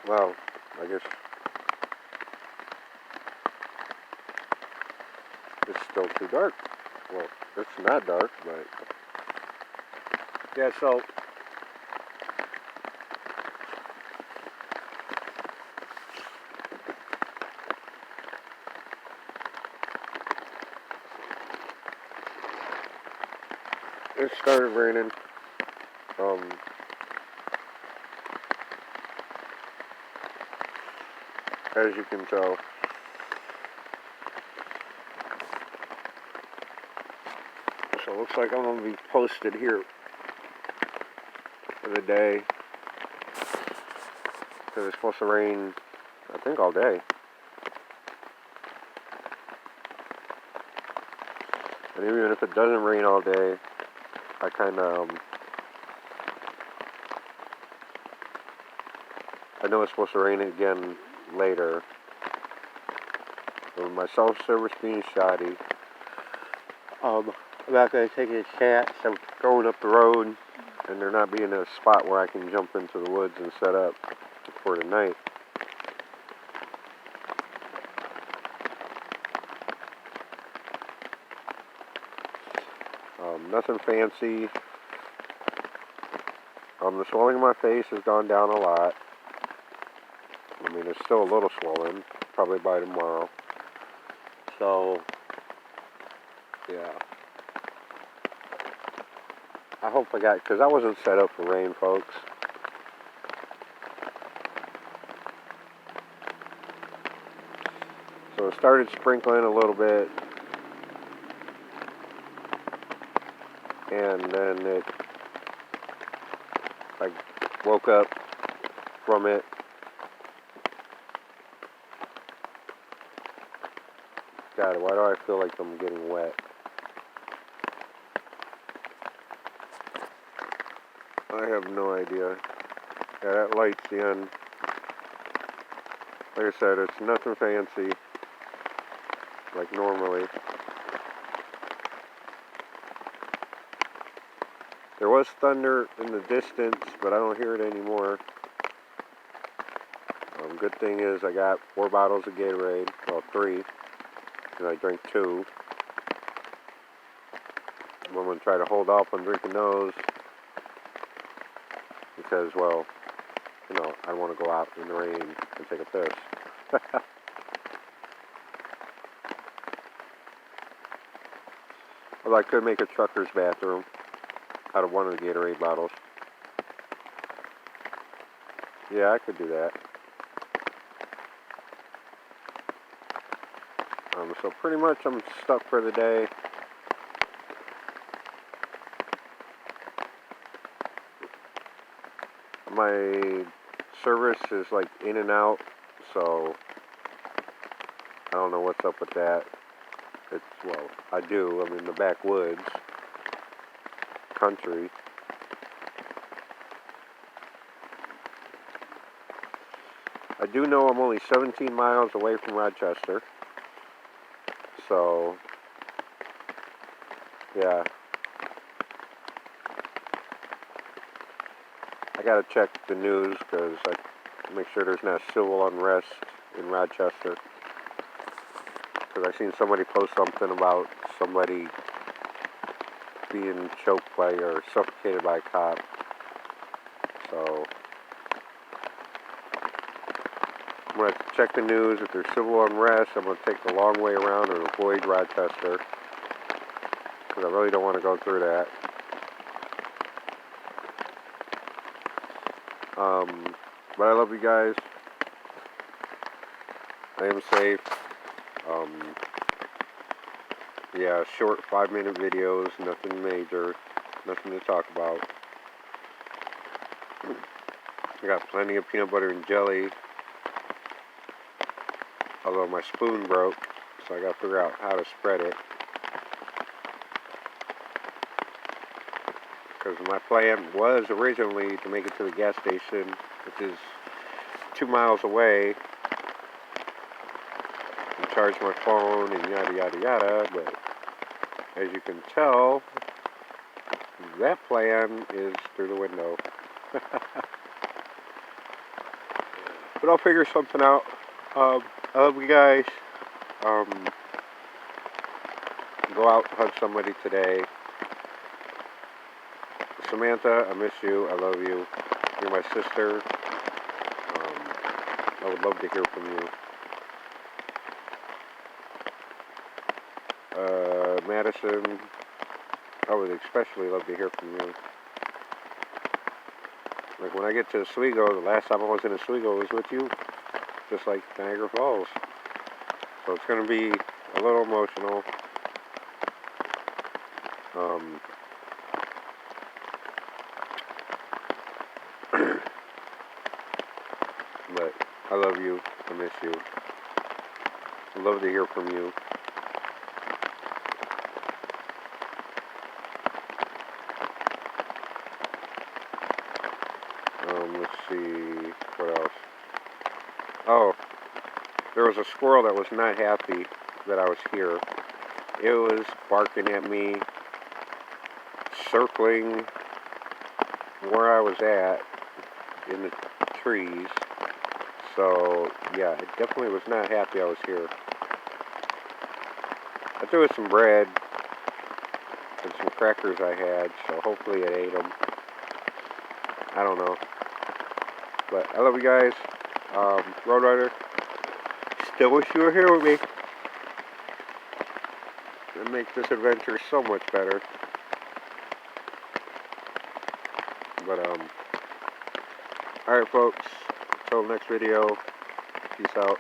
Well, I guess it's still too dark. Well, it's not dark, but yeah, so it started raining. Um, as you can tell. So it looks like I'm going to be posted here for the day. Because it's supposed to rain, I think, all day. And even if it doesn't rain all day, I kind of, I know it's supposed to rain again later. With my cell service being shoddy, I'm not going to take a chance of going up the road and there not being a spot where I can jump into the woods and set up for the night. Nothing fancy. The swelling in my face has gone down a lot. I mean, it's still a little swollen, probably by tomorrow. So, yeah. I hope I got, because I wasn't set up for rain, folks. So it started sprinkling a little bit, and then I woke up from it. God, why do I feel like I'm getting wet? I have no idea. Yeah, that light's the end. Like I said, it's nothing fancy, like normally. There was thunder in the distance, but I don't hear it anymore. Good thing is I got 4 bottles of Gatorade, well 3, and I drank 2. I'm going to try to hold off on drinking those, because, well, you know, I want to go out in the rain and take a piss. Although I could make a trucker's bathroom out of one of the Gatorade bottles. Yeah, I could do that. So pretty much I'm stuck for the day. My service is like in and out, so I don't know what's up with that. It's, well, I do. I'm in the backwoods country. I do know I'm only 17 miles away from Rochester. So, yeah. I gotta check the news because I make sure there's not civil unrest in Rochester. Because I seen somebody post something about somebody being choked by or suffocated by a cop. So, I'm going to check the news. If there's civil unrest, I'm going to take the long way around and avoid Rochester. Because I really don't want to go through that. But I love you guys. I am safe. Yeah, short 5-minute videos, nothing major, nothing to talk about. I got plenty of peanut butter and jelly. Although my spoon broke, so I got to figure out how to spread it. Because my plan was originally to make it to the gas station, which is 2 miles away, and charge my phone and yada yada yada, but as you can tell, that plan is through the window. But I'll figure something out. I love you guys. Go out and hug somebody today. Samantha, I miss you. I love you. You're my sister. I would love to hear from you. Madison, I would especially love to hear from you. Like when I get to Oswego, the last time I was in Oswego was with you, just like Niagara Falls. So it's going to be a little emotional. But I love you. I miss you. I'd love to hear from you. Let's see, what else? Oh, there was a squirrel that was not happy that I was here. It was barking at me, circling where I was at in the trees. So, yeah, it definitely was not happy I was here. I threw it some bread and some crackers I had, so hopefully it ate them. I don't know. But I love you guys. Roadrunner, still wish you were here with me. It makes this adventure so much better. But, alright folks, until next video, peace out.